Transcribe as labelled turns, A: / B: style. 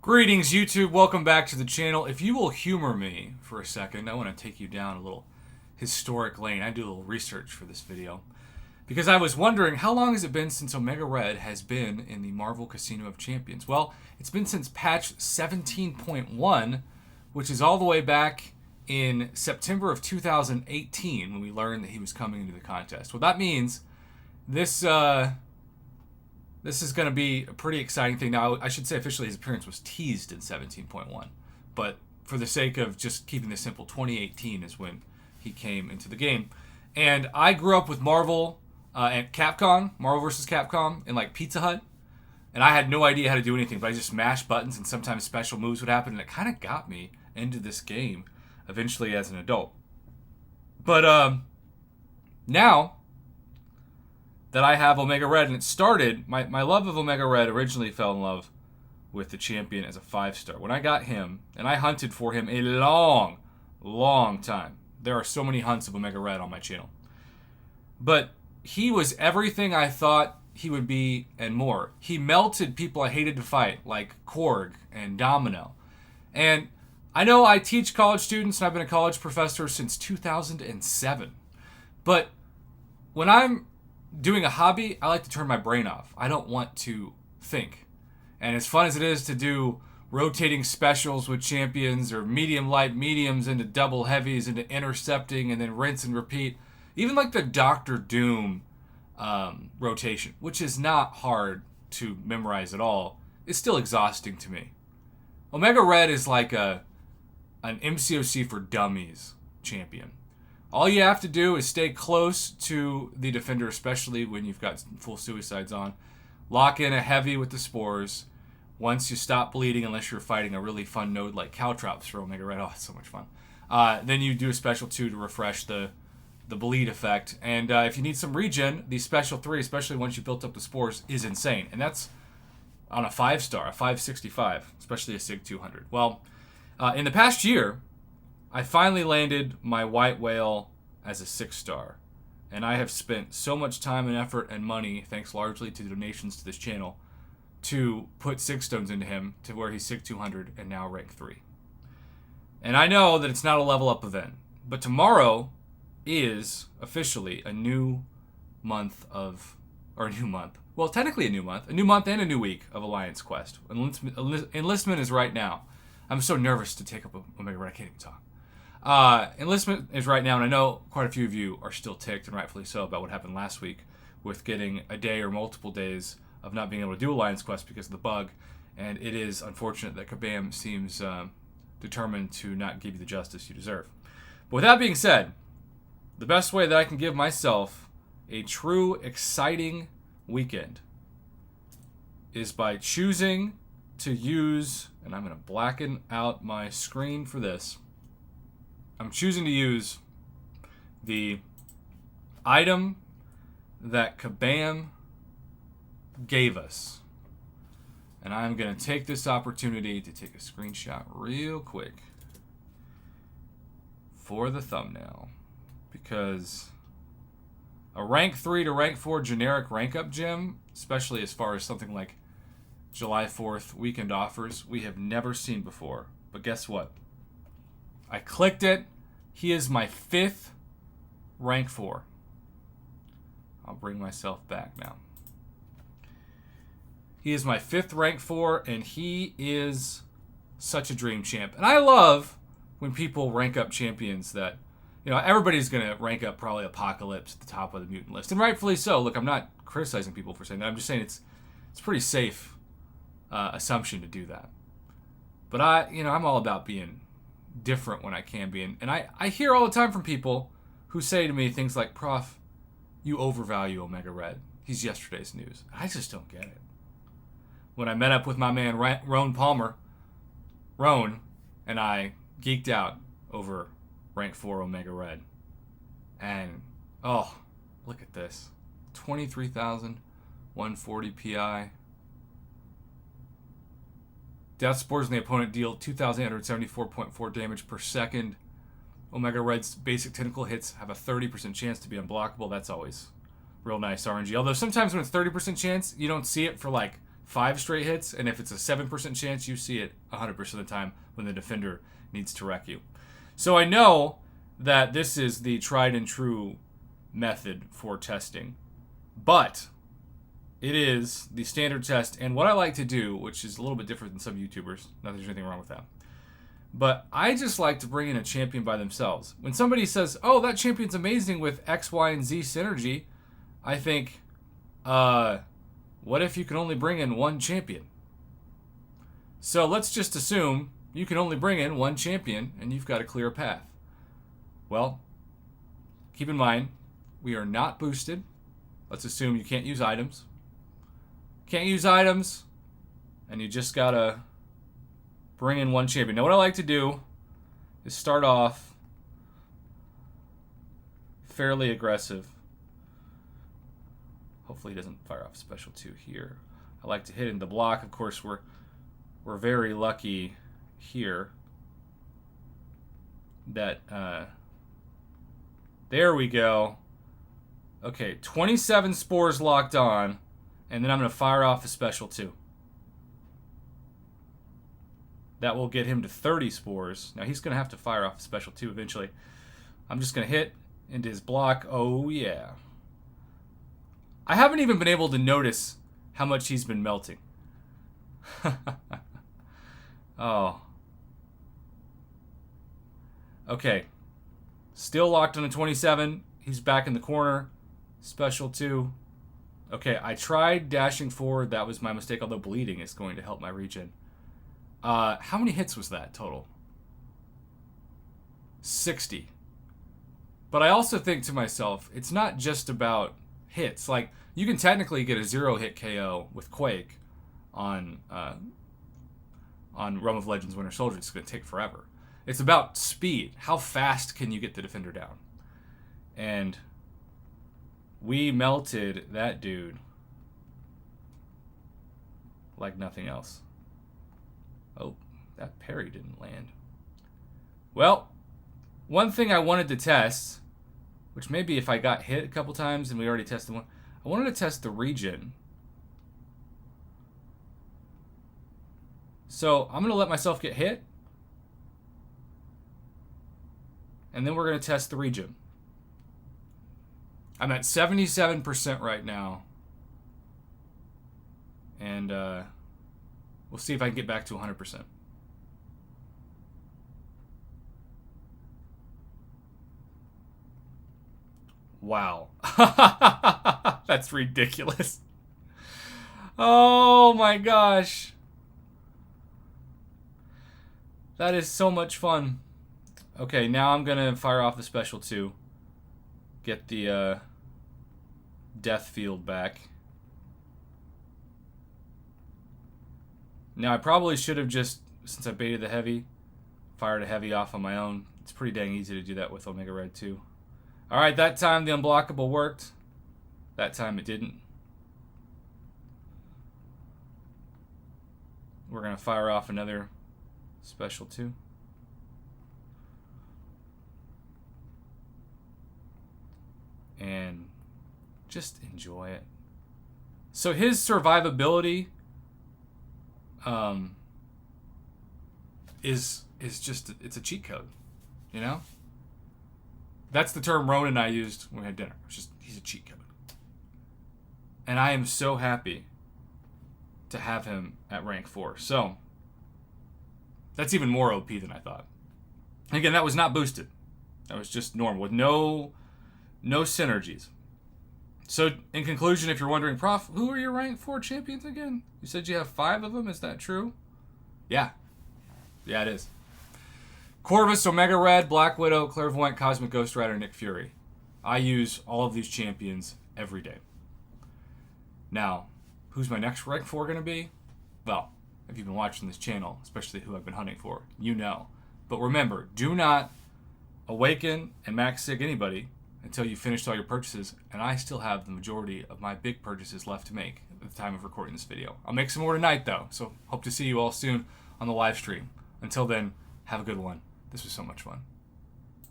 A: Greetings, YouTube. Welcome back to the channel. If you will humor me for a second, I want to take you down a little historic lane. I do a little research for this video because I was wondering how long has it been since Omega Red has been in the Marvel Casino of Champions? Well, it's been since patch 17.1, which is all the way back in September of 2018 when we learned that he was coming into the contest. Well, that means this is going to be a pretty exciting thing. Now, I should say officially his appearance was teased in 17.1. But for the sake of just keeping this simple, 2018 is when he came into the game. And I grew up with Marvel and Capcom, Marvel vs. Capcom, in like Pizza Hut. And I had no idea how to do anything, but I just mashed buttons and sometimes special moves would happen. And it kind of got me into this game eventually as an adult. But now that I have Omega Red, and it started, my love of Omega Red originally fell in love with the champion as a 5-star. When I got him, and I hunted for him a long, long time. There are so many hunts of Omega Red on my channel. But he was everything I thought he would be and more. He melted people I hated to fight, like Korg and Domino. And I know I teach college students, and I've been a college professor since 2007. But when I'm doing a hobby, I like to turn my brain off. I don't want to think. And as fun as it is to do rotating specials with champions or medium light mediums into double heavies into intercepting and then rinse and repeat, even like the Doctor Doom rotation, which is not hard to memorize at all, is still exhausting to me. Omega Red is like an MCOC for dummies champion. All you have to do is stay close to the defender, especially when you've got full suicides on. Lock in a heavy with the spores. Once you stop bleeding, unless you're fighting a really fun node like Caltrops for Omega Red. Oh, it's so much fun. Then you do a special 2 to refresh the bleed effect. And if you need some regen, the special 3, especially once you built up the spores, is insane. And that's on a 5-star, a 565, especially a SIG 200. Well, in the past year, I finally landed my White Whale as a 6-star. And I have spent so much time and effort and money, thanks largely to donations to this channel, to put 6 stones into him to where he's SIG 200 and now rank 3. And I know that it's not a level up event, but tomorrow is officially a new month of, or a new month. Well, technically a new month and a new week of Alliance Quest. Enlistment is right now. I'm so nervous to take up Omega Red, I can't even talk. Enlistment is right now, and I know quite a few of you are still ticked, and rightfully so, about what happened last week with getting a day or multiple days of not being able to do Alliance Quest because of the bug, and it is unfortunate that Kabam seems determined to not give you the justice you deserve. But with that being said, the best way that I can give myself a true exciting weekend is by choosing to use, and I'm going to blacken out my screen for this, I'm choosing to use the item that Kabam gave us. And I'm going to take this opportunity to take a screenshot real quick for the thumbnail. Because a rank 3 to rank 4 generic rank up gem, especially as far as something like July 4th weekend offers, we have never seen before. But guess what? I clicked it. He is my 5th rank 4. I'll bring myself back now. He is my 5th rank 4, and he is such a dream champ. And I love when people rank up champions that, everybody's going to rank up probably Apocalypse at the top of the mutant list. And rightfully so. Look, I'm not criticizing people for saying that. I'm just saying it's pretty safe assumption to do that. But I'm all about being different when I can be. And I hear all the time from people who say to me things like, Prof, you overvalue Omega Red. He's yesterday's news. I just don't get it. When I met up with my man Roan Palmer, Roan and I geeked out over rank 4 Omega Red. And, oh, look at this. 23,140 PI. Death spores in the opponent deal 2,874.4 damage per second. Omega Red's basic tentacle hits have a 30% chance to be unblockable. That's always real nice RNG. Although sometimes when it's 30% chance, you don't see it for like 5 straight hits, and if it's a 7% chance, you see it 100% of the time when the defender needs to wreck you. So I know that this is the tried and true method for testing, but it is the standard test. And what I like to do, which is a little bit different than some YouTubers, not that there's anything wrong with that, but I just like to bring in a champion by themselves. When somebody says, oh, that champion's amazing with X, Y, and Z synergy, I think, what if you can only bring in one champion? So let's just assume you can only bring in one champion and you've got a clear path. Well, keep in mind, we are not boosted. Let's assume you can't use items. Can't use items, and you just gotta bring in one champion. Now what I like to do is start off fairly aggressive. Hopefully he doesn't fire off special 2 here. I like to hit in the block. Of course, we're very lucky here that there we go. Okay, 27 spores locked on, and then I'm going to fire off a special 2. That will get him to 30 spores. Now he's going to have to fire off a special 2 eventually. I'm just going to hit into his block. Oh yeah. I haven't even been able to notice how much he's been melting. Oh. Okay. Still locked on a 27. He's back in the corner. Special 2. Okay, I tried dashing forward. That was my mistake, although bleeding is going to help my regen. How many hits was that total? 60. But I also think to myself, it's not just about hits. Like, you can technically get a 0-hit KO with Quake on Realm of Legends Winter Soldier. It's going to take forever. It's about speed. How fast can you get the defender down? And we melted that dude like nothing else. Oh, that parry didn't land. Well, one thing I wanted to test, which maybe if I got hit a couple times and we already tested one, I wanted to test the regen. So I'm going to let myself get hit, and then we're going to test the regen. I'm at 77% right now, and we'll see if I can get back to 100%. Wow. That's ridiculous. Oh my gosh. That is so much fun. Okay, now I'm going to fire off the special 2. Get the death field back. Now I probably should have just, since I baited the heavy, fired a heavy off on my own. It's pretty dang easy to do that with Omega Red too. Alright, that time the unblockable worked. That time it didn't. We're going to fire off another special 2. And just enjoy it. So his survivability is just, it's a cheat code, you know? That's the term Ronan and I used when we had dinner. It's just, he's a cheat code. And I am so happy to have him at rank 4. So that's even more OP than I thought. And again, that was not boosted. That was just normal with no synergies. So, in conclusion, if you're wondering, Prof, who are your rank 4 champions again? You said you have 5 of them. Is that true? Yeah. Yeah, it is. Corvus, Omega Red, Black Widow, Clairvoyant, Cosmic Ghost Rider, Nick Fury. I use all of these champions every day. Now, who's my next rank 4 going to be? Well, if you've been watching this channel, especially who I've been hunting for, you know. But remember, do not awaken and max sig anybody until you've finished all your purchases, and I still have the majority of my big purchases left to make at the time of recording this video. I'll make some more tonight, though, so hope to see you all soon on the live stream. Until then, have a good one. This was so much fun.